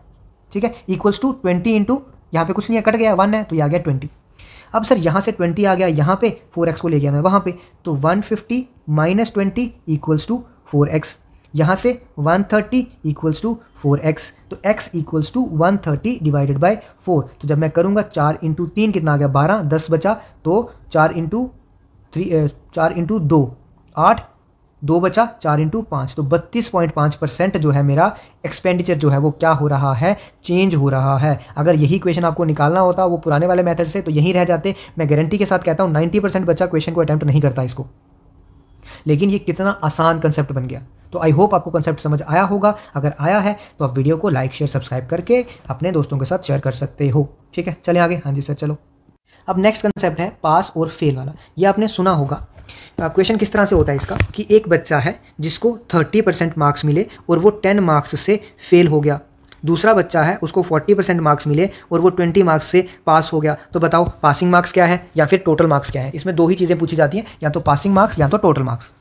ठीक है, इक्वल्स टू 20 इंटू, यहाँ पे कुछ नहीं है, कट गया 1 है तो ये आ गया 20। अब सर यहाँ से 20 आ गया, यहाँ पे 4x को ले गया मैं वहाँ पे, तो 150 - 20 इक्वल्स टू 4x। यहाँ से 130 इक्वल्स टू 4x, तो x equals to 130 divided by 4। तो जब मैं करूँगा 4 इंटू 3 कितना आ गया 12, 10 बचा, तो 4 इंटू 2 8, 2 बचा, 4 इंटू 5, तो 32.5% जो है मेरा एक्सपेंडिचर जो है वो क्या हो रहा है, चेंज हो रहा है। अगर यही क्वेश्चन आपको निकालना होता वो पुराने वाले मेथड से, तो यहीं रह जाते। मैं गारंटी के साथ कहता हूँ 90% बच्चा क्वेश्चन को अटैम्प्ट नहीं करता इसको। लेकिन ये कितना आसान कंसेप्ट बन गया। तो आई होप आपको कंसेप्ट समझ आया होगा। अगर आया है तो आप वीडियो को लाइक शेयर सब्सक्राइब करके अपने दोस्तों के साथ शेयर कर सकते हो। ठीक है, चलें आगे। हाँ जी सर चलो। अब नेक्स्ट कंसेप्ट है पास और फेल वाला। ये आपने सुना होगा। क्वेश्चन किस तरह से होता है इसका, कि एक बच्चा है जिसको 30% मार्क्स मिले और वो 10 मार्क्स से फेल हो गया। दूसरा बच्चा है उसको 40% मार्क्स मिले और वो 20 मार्क्स से पास हो गया। तो बताओ पासिंग मार्क्स क्या है या फिर टोटल मार्क्स क्या है। इसमें दो ही चीज़ें पूछी जाती हैं, या तो पासिंग मार्क्स या तो टोटल मार्क्स।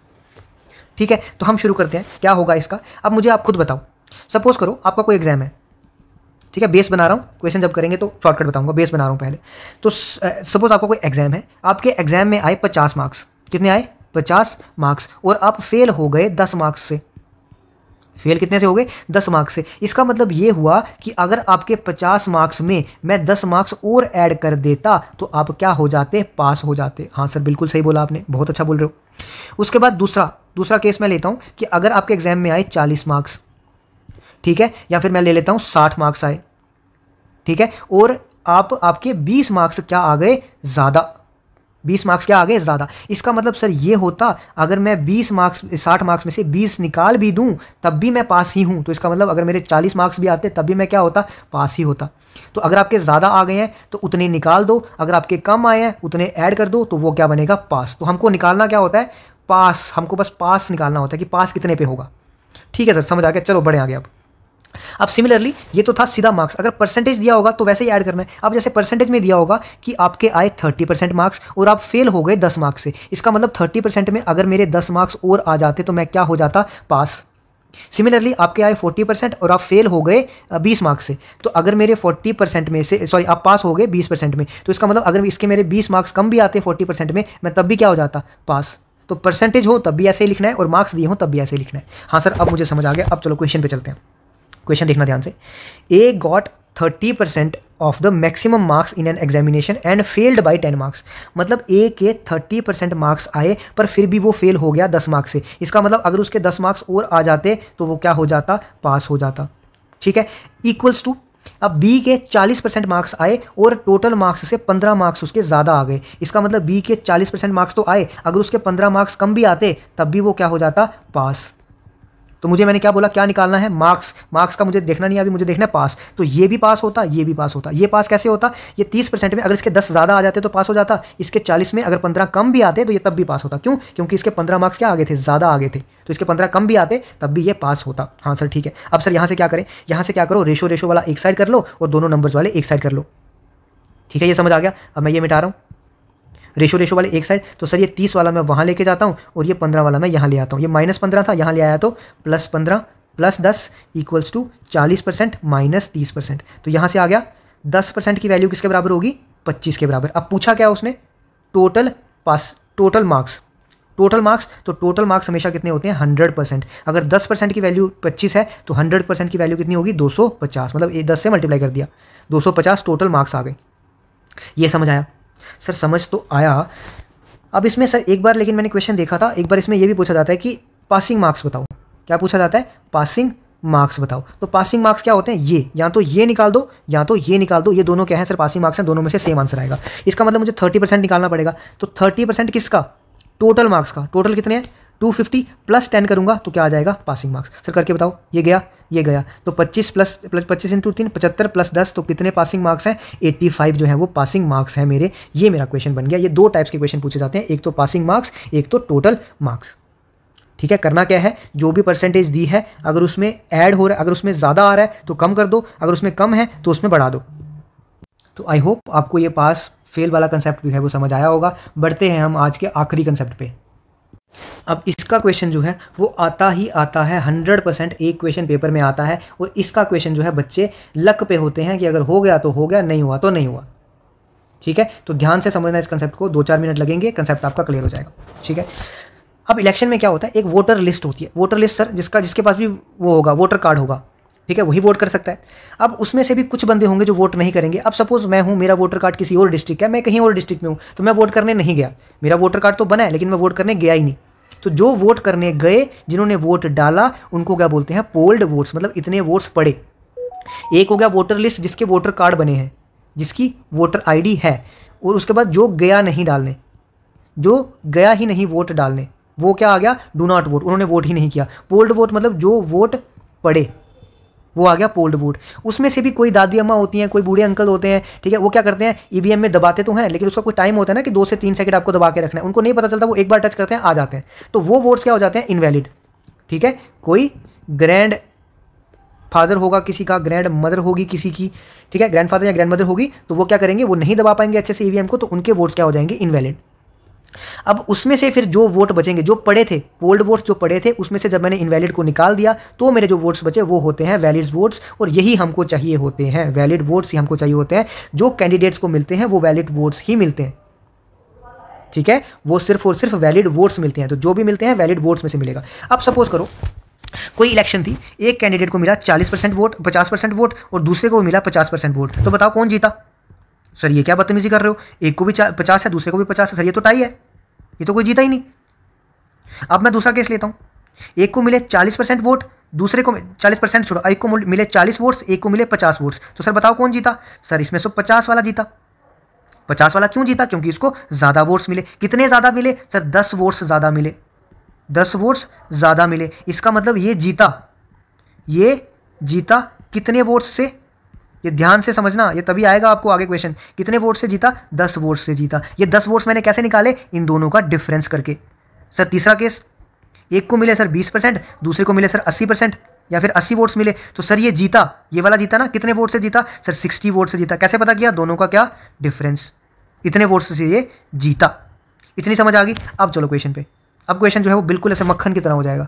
ठीक है, तो हम शुरू करते हैं। क्या होगा इसका, अब मुझे आप खुद बताओ। सपोज करो आपका कोई एग्जाम है, ठीक है, बेस बना रहा हूँ, क्वेश्चन जब करेंगे तो शॉर्टकट बताऊंगा, बेस बना रहा हूँ पहले। तो सपोज आपका कोई एग्जाम है, आपके एग्जाम में आए 50 मार्क्स। कितने आए 50 मार्क्स, और आप फेल हो गए 10 मार्क्स से। फेल कितने से हो गए 10 मार्क्स से। इसका मतलब ये हुआ कि अगर आपके 50 मार्क्स में मैं 10 मार्क्स और ऐड कर देता तो आप क्या हो जाते, पास हो जाते। हाँ सर बिल्कुल सही बोला आपने, बहुत अच्छा बोल रहे हो। उसके बाद दूसरा केस मैं लेता हूँ कि अगर आपके एग्जाम में आए 40 मार्क्स, ठीक है, या फिर मैं ले लेता हूँ 60 मार्क्स आए, ठीक है, और आपके 20 मार्क्स क्या आ गए ज़्यादा, 20 मार्क्स क्या आ गए ज़्यादा। इसका मतलब सर ये होता, अगर मैं 60 मार्क्स में से 20 निकाल भी दूं तब भी मैं पास ही हूं। तो इसका मतलब अगर मेरे 40 मार्क्स भी आते तब भी मैं क्या होता, पास ही होता। तो अगर आपके ज़्यादा आ गए हैं तो उतने निकाल दो, अगर आपके कम आए हैं उतने ऐड कर दो, तो वो क्या बनेगा, पास। तो हमको निकालना क्या होता है, पास। हमको बस पास निकालना होता है कि पास कितने पे होगा। ठीक है सर समझ आ गया, चलो बढ़े आगे। अब सिमिलरली ये तो था सीधा मार्क्स, अगर परसेंटेज दिया होगा तो वैसे ही ऐड करना है। अब जैसे परसेंटेज में दिया होगा कि आपके आए 30% मार्क्स और आप फेल हो गए 10 मार्क्स से। इसका मतलब 30% में अगर मेरे 10 मार्क्स और आ जाते तो मैं क्या हो जाता, पास। सिमिलरली आपके आए 40% और आप फेल हो गए 20 मार्क्स से, तो अगर मेरे 40% में से, सॉरी, आप पास हो गए 20% में, तो इसका मतलब अगर इसके मेरे 20 मार्क्स कम भी आते 40% में, मैं तब भी क्या हो जाता, पास। तो परसेंटेज हो तब भी ऐसे ही लिखना है और मार्क्स दिए हो तब भी ऐसे ही लिखना है। हाँ सर अब मुझे समझ आ गया। अब चलो क्वेश्चन पे चलते हैं। क्वेश्चन देखना ध्यान से। A got 30% of the maximum marks in an examination and failed by 10 marks. मतलब ए के 30% मार्क्स आए पर फिर भी वो फेल हो गया 10 मार्क्स से। इसका मतलब अगर उसके 10 मार्क्स और आ जाते तो वो क्या हो जाता, पास हो जाता। ठीक है, इक्वल्स टू, अब बी के 40% मार्क्स आए और टोटल मार्क्स से 15 मार्क्स उसके ज़्यादा आ गए। इसका मतलब बी के 40% मार्क्स तो आए, अगर उसके 15 मार्क्स कम भी आते तब भी वो क्या हो जाता, पास। तो मैंने क्या बोला, क्या निकालना है, मार्क्स का मुझे देखना नहीं है अभी, मुझे देखना है पास। तो ये भी पास होता, ये भी पास होता। ये पास कैसे होता, ये 30% में अगर इसके 10 ज़्यादा आ जाते तो पास हो जाता, इसके 40 में अगर 15 कम भी आते तो ये तब भी पास होता। क्यों, क्योंकि इसके 15 मार्क्स क्या आगे थे, ज़्यादा आगे थे, तो इसके 15 कम भी आते तब भी ये पास होता। हाँ सर ठीक है। अब सर यहाँ से क्या करें, यहाँ से क्या करो, रेशो वाला एक साइड कर लो और दोनों नंबर्स वाले एक साइड कर लो। ठीक है, ये समझ आ गया। अब मैं ये मिटा रहा हूँ, रेशो वाले एक साइड। तो सर ये 30 वाला मैं वहाँ लेके जाता हूँ और ये 15 वाला मैं यहाँ ले आता हूँ। ये -15 था, यहाँ ले आया तो +15 + 10 इक्वल्स टू 40% - 30%। तो यहाँ से आ गया 10% की वैल्यू किसके बराबर होगी, 25 के बराबर। अब पूछा क्या उसने, टोटल मार्क्स। तो टोटल मार्क्स हमेशा कितने होते हैं, 100%। अगर 10% की वैल्यू 25 है तो 100% की वैल्यू कितनी होगी, 250। मतलब 10 से मल्टीप्लाई कर दिया, 250 टोटल मार्क्स आ गए। ये समझ आया सर, समझ तो आया। अब इसमें सर एक बार, लेकिन मैंने क्वेश्चन देखा था, एक बार इसमें यह भी पूछा जाता है कि पासिंग मार्क्स बताओ। क्या पूछा जाता है, पासिंग मार्क्स बताओ। तो पासिंग मार्क्स क्या होते हैं, ये या तो ये निकाल दो या तो ये निकाल दो, ये दोनों क्या है सर, पासिंग मार्क्स हैं, दोनों में से सेम आंसर आएगा। इसका मतलब मुझे 30% निकालना पड़ेगा। तो 30% किसका, टोटल मार्क्स का। टोटल कितने हैं 250 प्लस 10 करूंगा तो क्या आ जाएगा, पासिंग मार्क्स। सर करके बताओ, ये गया ये गया, तो 25 प्लस 25 इंटू 3 75 प्लस 10 तो कितने पासिंग मार्क्स हैं, 85 जो है वो पासिंग मार्क्स है मेरे। ये मेरा क्वेश्चन बन गया। ये दो टाइप्स के क्वेश्चन पूछे जाते हैं, एक तो पासिंग मार्क्स, एक तो टोटल मार्क्स। ठीक है, करना क्या है, जो भी परसेंटेज दी है अगर उसमें ऐड हो रहा है, अगर उसमें ज़्यादा आ रहा है तो कम कर दो, अगर उसमें कम है तो उसमें बढ़ा दो। तो आई होप आपको ये पास फेल वाला कंसेप्ट भी है वो समझ आया होगा। बढ़ते हैं हम आज के आखिरी कंसेप्ट पे। अब इसका क्वेश्चन जो है वो आता ही आता है 100%, एक क्वेश्चन पेपर में आता है, और इसका क्वेश्चन जो है बच्चे लक पे होते हैं कि अगर हो गया तो हो गया, नहीं हुआ तो नहीं हुआ। ठीक है, तो ध्यान से समझना इस कंसेप्ट को, 2-4 मिनट लगेंगे, कंसेप्ट आपका क्लियर हो जाएगा। ठीक है, अब इलेक्शन में क्या होता है, एक वोटर लिस्ट होती है। वोटर लिस्ट सर जिसके पास भी वो होगा, वोटर कार्ड होगा, ठीक है, वही वोट कर सकता है। अब उसमें से भी कुछ बंदे होंगे जो वोट नहीं करेंगे। अब सपोज मैं हूँ, मेरा वोटर कार्ड किसी और डिस्ट्रिक्ट है, मैं कहीं और डिस्ट्रिक्ट में हूँ, तो मैं वोट करने नहीं गया। मेरा वोटर कार्ड तो बना है लेकिन मैं वोट करने गया ही नहीं। तो जो वोट करने गए, जिन्होंने वोट डाला, उनको क्या बोलते हैं, पोल्ड वोट्स, मतलब इतने वोट्स पड़े। एक हो गया वोटर लिस्ट जिसके वोटर कार्ड बने हैं, जिसकी वोटर आईडी है, और उसके बाद जो गया नहीं डालने, जो गया ही नहीं वोट डालने, वो क्या आ गया, डू नॉट वोट, उन्होंने वोट ही नहीं किया। पोल्ड वोट मतलब जो वोट पड़े, वो आ गया पोल्ड वोट। उसमें से भी कोई दादी अम्मा होती हैं, कोई बूढ़े अंकल होते हैं, ठीक है, वो क्या करते हैं, ईवीएम में दबाते तो हैं लेकिन उसका कोई टाइम होता है ना कि 2 से 3 सेकंड आपको दबा के रखना है, उनको नहीं पता चलता, वो एक बार टच करते हैं आ जाते हैं, तो वो वोट्स क्या हो जाते हैं, इनवैलिड। ठीक है, कोई ग्रैंड फादर होगा किसी का, ग्रैंड मदर होगी किसी की, ठीक है, ग्रैंड फादर या ग्रैंड मदर होगी, तो वो क्या करेंगे, वो नहीं दबा पाएंगे अच्छे से ईवीएम को, तो उनके वोट्स क्या हो जाएंगे, इनवैलिड। अब उसमें से फिर जो वोट बचेंगे, जो पड़े थे, पोल्ड वोट्स जो पड़े थे, उसमें से जब मैंने इनवैलिड को निकाल दिया तो मेरे जो वोट्स बचे वो होते हैं वैलिड वोट्स, और यही हमको चाहिए होते हैं, वैलिड वोट्स ही हमको चाहिए होते हैं। जो कैंडिडेट्स को मिलते हैं वो वैलिड वोट्स ही मिलते हैं। ठीक है, वो सिर्फ और सिर्फ वैलिड वोट्स मिलते हैं, तो जो भी मिलते हैं वैलिड वोट्स में से मिलेगा। अब सपोज करो कोई इलेक्शन थी, एक कैंडिडेट को मिला 40% वोट, 50% वोट, और दूसरे को मिला 50% वोट, तो बताओ कौन जीता। सर ये क्या बदतमीजी कर रहे हो, एक को भी 50 है, दूसरे को भी 50 है, सर ये तो टाई है, ये तो कोई जीता ही नहीं। अब मैं दूसरा केस लेता हूं, एक को मिले 40% वोट, दूसरे को 40% छोड़ो, एक को मिले 40 वोट्स, एक को मिले 50 वोट्स, तो सर बताओ कौन जीता। सर इसमें से 50 वाला जीता। 50 वाला क्यों जीता, क्योंकि इसको ज्यादा वोट्स मिले। कितने ज्यादा मिले सर, 10 वोट्स ज्यादा मिले, 10 वोट्स ज्यादा मिले। इसका मतलब ये जीता कितने वोट्स से, ये ध्यान से समझना, ये तभी आएगा आपको आगे क्वेश्चन। कितने वोट से जीता, 10 वोट से जीता। ये 10 वोट्स मैंने कैसे निकाले, इन दोनों का डिफरेंस करके। सर तीसरा केस, एक को मिले सर 20%, दूसरे को मिले सर 80%, या फिर 80 वोट्स मिले, तो सर ये जीता, ये वाला जीता ना, कितने वोट से जीता, सर 60 वोट से जीता। कैसे पता किया, दोनों का क्या डिफरेंस, इतने वोट्स से ये जीता। इतनी समझ आ गई। अब चलो क्वेश्चन पे। अब क्वेश्चन जो है वो बिल्कुल ऐसे मक्खन की तरह हो जाएगा।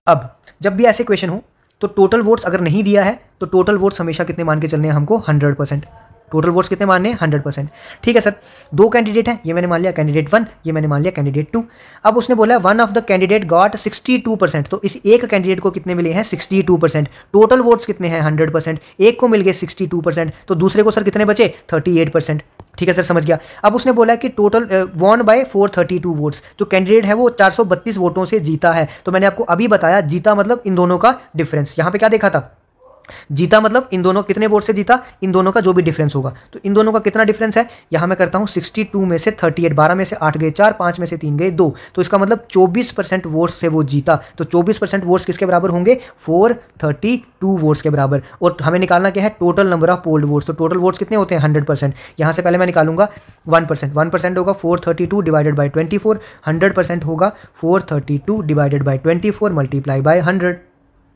अब जब भी ऐसे क्वेश्चन हो तो टोटल वोट्स अगर नहीं दिया है तो टोटल वोट्स हमेशा कितने मान के चलने हैं हमको, 100%। टोटल वोट्स कितने मानने हैं, 100%। ठीक है सर, 2 कैंडिडेट हैं, ये मैंने मान लिया कैंडिडेट 1, ये मैंने मान लिया कैंडिडेट 2। अब उसने बोला one of the candidate got 62%, तो इस एक कैंडिडेट को कितने मिले हैं, 62%। टोटल वोट्स कितने हैं, 100%। एक को मिल गए 62%, तो दूसरे को सर कितने बचे, 38%। ठीक है सर, समझ गया। अब उसने बोला कि टोटल वॉन बाय 432 वोट्स, जो कैंडिडेट है वो 432 वोटों से जीता है। तो मैंने आपको अभी बताया, जीता मतलब इन दोनों का डिफरेंस। यहाँ पे क्या देखा था, जीता मतलब इन दोनों कितने वोट से जीता, इन दोनों का जो भी डिफरेंस होगा। तो इन दोनों का कितना डिफरेंस है, यहां मैं करता हूं 62 में से 38, 12 में से 8 गए 4, 5 में से 3 गए 2, तो इसका मतलब 24% वोट्स से वो जीता। तो 24% वोट्स किसके बराबर होंगे, 432 वोट्स के बराबर। और हमें निकालना क्या है, total number of polled votes. तो टोटल वोट्स कितने होते हैं, 100%। यहां से पहले मैं निकालूंगा 1%, 1% होगा 432 डिवाइडेड बाई 24, 100% होगा 432 डिवाइडेड बाई 24 मल्टीप्लाई बाई 100।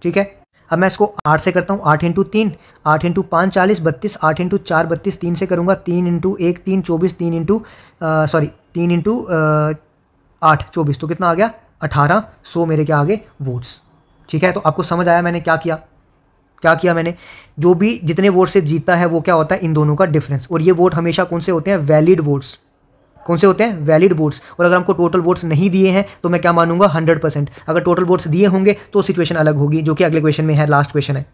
ठीक है, अब मैं इसको 8 से करता हूँ, 8 इंटू 3, 8 इंटू 5 40, 32, 8 इंटू 4 32, 3 से करूँगा, 3 इंटू 1 3 24, 3 इंटू 8 24, तो कितना आ गया, 1800 मेरे क्या आगे वोट्स। ठीक है, तो आपको समझ आया मैंने क्या किया मैंने, जो भी जितने वोट से जीता है वो क्या होता है, इन दोनों का डिफरेंस। और ये वोट हमेशा कौन से होते हैं, वैलिड वोट्स। कौन से होते हैं, वैलिड वोट्स। और अगर हमको टोटल वोट्स नहीं दिए हैं तो मैं क्या मानूंगा, 100%। अगर टोटल वोट्स दिए होंगे तो सिचुएशन अलग होगी, जो कि अगले क्वेश्चन में है, लास्ट क्वेश्चन है।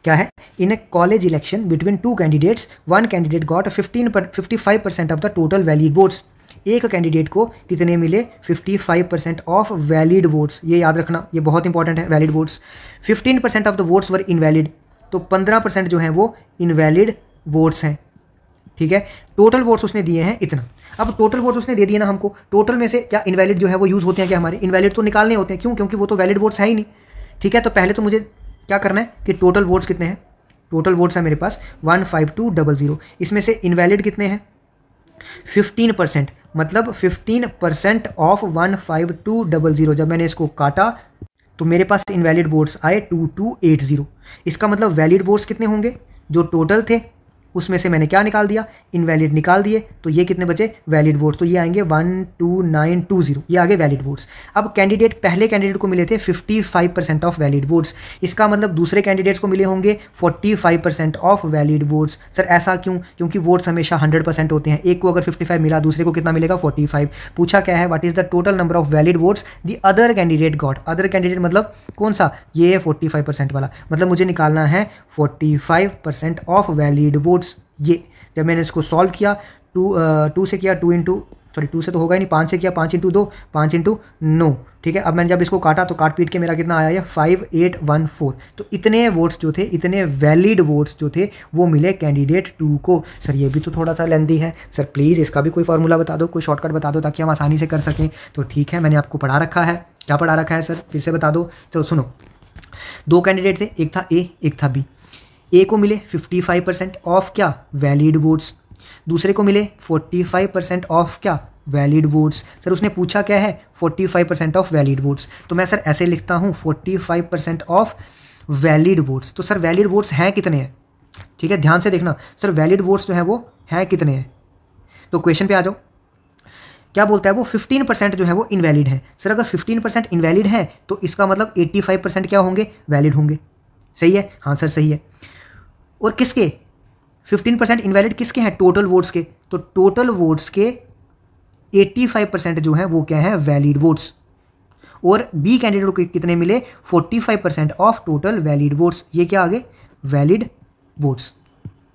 क्या है, in a college election between 2 candidates, 1 candidate got 55% of the total valid votes एक कैंडिडेट को कितने मिले 55% ऑफ वैलिड वोट्स। ये याद रखना, ये बहुत इंपॉर्टेंट है, valid votes. 15% of the votes were invalid, तो 15% जो है वो इनवैलिड वोट्स हैं, ठीक है। टोटल वोट्स उसने दिए हैं इतना। अब टोटल वोट्स उसने दे दिए ना हमको, टोटल में से क्या इनवैलिड जो है वो यूज़ होते हैं क्या हमारे? इनवैलिड तो निकालने होते हैं, क्यों? क्योंकि वो तो वैलिड वोट्स है ही नहीं, ठीक है। तो पहले तो मुझे क्या करना है कि टोटल वोट्स कितने हैं। टोटल वोट्स है मेरे पास 15200, इसमें से इनवैलिड कितने हैं 15%, मतलब 15% ऑफ 15200। जब मैंने इसको काटा तो मेरे पास इनवैलिड वोट्स आए 2280। इसका मतलब वैलिड वोट्स कितने होंगे? जो टोटल थे उसमें से मैंने क्या निकाल दिया, इनवैलिड निकाल दिए, तो ये कितने बचे वैलिड वोट्स, तो ये आएंगे 12920, ये आगे वैलिड वोट्स। अब कैंडिडेट, पहले कैंडिडेट को मिले थे 55% ऑफ वैलिड वोट्स, इसका मतलब दूसरे कैंडिडेट्स को मिले होंगे 45% ऑफ वैलिड वोट्स। सर ऐसा क्यों? क्योंकि वोट्स हमेशा 100% होते हैं, एक को अगर 55 मिला दूसरे को कितना मिलेगा 45। पूछा क्या है, what is the total number of valid votes the other candidate got. Other candidate मतलब कौन सा, ये 45% वाला, मतलब मुझे निकालना है 45% ऑफ वैलिड वोट्स। ये जब मैंने इसको सॉल्व किया, टू से किया, 2 से तो होगा ही नहीं, 5 से किया, 5 × 2 5 × 9, ठीक है। अब मैंने जब इसको काटा तो काट पीट के मेरा कितना आया, 5814। तो इतने वोट्स जो थे, इतने वैलिड वोट्स जो थे वो मिले कैंडिडेट 2 को। सर ये भी तो थोड़ा सा लेंदी है, सर प्लीज़ इसका भी कोई फार्मूला बता दो, कोई शॉर्टकट बता दो ताकि हम आसानी से कर सकें। तो ठीक है, मैंने आपको पढ़ा रखा है। क्या पढ़ा रखा है सर, फिर से बता दो। चलो सुनो, 2 कैंडिडेट थे, एक था ए एक था बी। ए को मिले 55% ऑफ क्या, वैलिड वोट्स। दूसरे को मिले 45% ऑफ क्या, वैलिड वोट्स। सर उसने पूछा क्या है, 45% ऑफ वैलिड वोट्स, तो मैं सर ऐसे लिखता हूँ 45% ऑफ वैलिड वोट्स। तो सर वैलिड वोट्स हैं कितने हैं, ठीक है, ध्यान से देखना। सर वैलिड वोट्स जो है वो हैं कितने हैं, तो क्वेश्चन पे आ जाओ। क्या बोलता है वो, 15% जो है वो इनवैलिड है। सर अगर 15% इनवैलिड है तो इसका मतलब 85% क्या होंगे, वैलिड होंगे। सही है, हाँ सर सही है। और किसके 15% इनवैलिड किसके हैं, टोटल वोट्स के। तो टोटल वोट्स के 85% जो हैं वो क्या है, वैलिड वोट्स। और बी कैंडिडेट को कितने मिले, 45% ऑफ टोटल वैलिड वोट्स। ये क्या आगे, वैलिड वोट्स।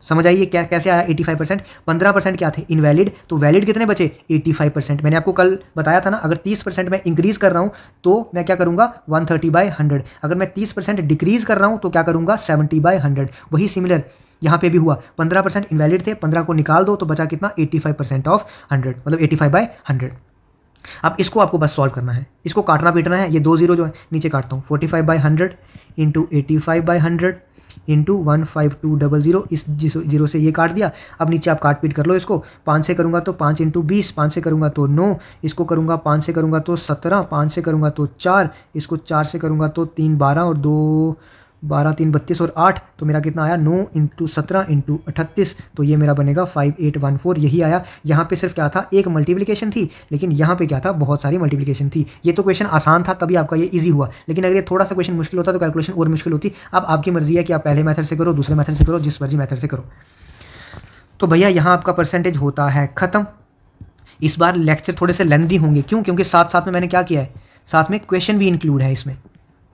समझ आइए क्या कैसे आया 85%। 15% क्या थे, इनवैलिड, तो वैलिड कितने बचे 85%। मैंने आपको कल बताया था ना, अगर 30% मैं इंक्रीज़ कर रहा हूँ तो मैं क्या करूँगा 130/100। अगर मैं 30% डिक्रीज़ कर रहा हूँ तो क्या करूँगा 70/100। वही सिमिलर यहाँ पे भी हुआ, 15% इनवैलिड थे, 15 को निकाल दो तो बचा कितना 85% ऑफ 100, मतलब 85/100। अब इसको आपको बस सॉल्व करना है, इसको काटना पीटना है। ये 2 0 जो है नीचे काटता हूँ, 45/100 इंटू 85/100 इंटू 15200, इस 0 से ये काट दिया। अब नीचे आप काट पीट कर लो इसको, 5 से करूँगा तो 5 × 20, 5 से करूँगा तो 9, इसको करूँगा 5 से करूँगा तो 17, 5 से करूँगा तो 4, इसको 4 से करूँगा तो 3 12 और 2 12 3 32 और 8, तो मेरा कितना आया 9 × 17 × 38, तो ये मेरा बनेगा 5814। यही आया। यहाँ पे सिर्फ क्या था, एक मल्टीप्लिकेशन थी, लेकिन यहाँ पे क्या था, बहुत सारी मल्टीप्लिकेशन थी। ये तो क्वेश्चन आसान था तभी आपका ये इजी हुआ, लेकिन अगर ये थोड़ा सा क्वेश्चन मुश्किल होता तो कैलकुलेशन और मुश्किल होती। अब आपकी मर्जी है कि आप पहले मेथड से करो, दूसरे मेथड से करो, जिस मर्जी मेथड से करो। तो भैया यहाँ आपका परसेंटेज होता है ख़त्म। इस बार लेक्चर थोड़े से लेंदी होंगे, क्यों? क्योंकि साथ साथ में मैंने क्या किया है, साथ में क्वेश्चन भी इंक्लूड है इसमें।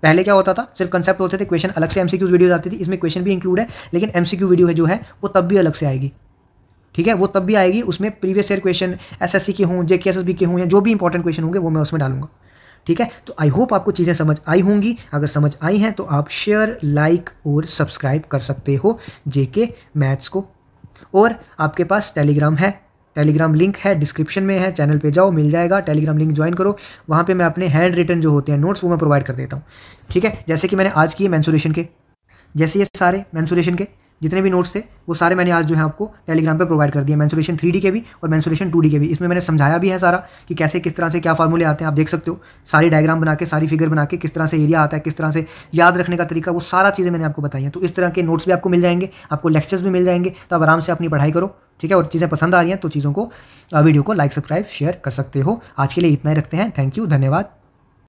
पहले क्या होता था, सिर्फ कंसेप्ट होते थे, क्वेश्चन अलग से एमसीक्यूज वीडियो आती थी, इसमें क्वेश्चन भी इंक्लूड है, लेकिन एमसीक्यू वीडियो है जो है वो तब भी अलग से आएगी, ठीक है, वो तब भी आएगी। उसमें प्रीवियस ईयर क्वेश्चन एसएससी के हों, जेकेएसएसबी के हों, या जो भी इंपॉर्टेंट क्वेश्चन होंगे वो मैं उसमें डालूंगा, ठीक है। तो आई होप आपको चीज़ें समझ आई होंगी। अगर समझ आई हैं तो आप शेयर, लाइक और सब्सक्राइब कर सकते हो जेके मैथ्स को। और आपके पास टेलीग्राम है, टेलीग्राम लिंक है डिस्क्रिप्शन में है, चैनल पे जाओ मिल जाएगा, टेलीग्राम लिंक ज्वाइन करो। वहाँ पे मैं अपने हैंड रिटन जो होते हैं नोट्स वो मैं प्रोवाइड कर देता हूँ, ठीक है। जैसे कि मैंने आज किए मेंसुरेशन के, जैसे ये सारे मेंसुरेशन के जितने भी नोट्स थे वो सारे मैंने आज जो है आपको टेलीग्राम पे प्रोवाइड कर दिया, मेंसुरेशन 3D के भी और मेंसुरेशन 2D के भी। इसमें मैंने समझाया भी है सारा कि कैसे किस तरह से क्या फार्मूले आते हैं, आप देख सकते हो, सारी डायग्राम बना के, सारी फिगर बना के, किस तरह से एरिया आता है, किस तरह से याद रखने का तरीका, वो सारा चीज़ें मैंने आपको बताई हैं। तो इस तरह के नोट्स भी आपको मिल जाएंगे, आपको लेक्चर्स भी मिल जाएंगे, तो आप आराम से अपनी पढ़ाई करो, ठीक है। और चीज़ें पसंद आ रही हैं तो चीज़ों को, वीडियो को लाइक, सब्सक्राइब, शेयर कर सकते हो। आज के लिए इतना ही रखते हैं। थैंक यू, धन्यवाद।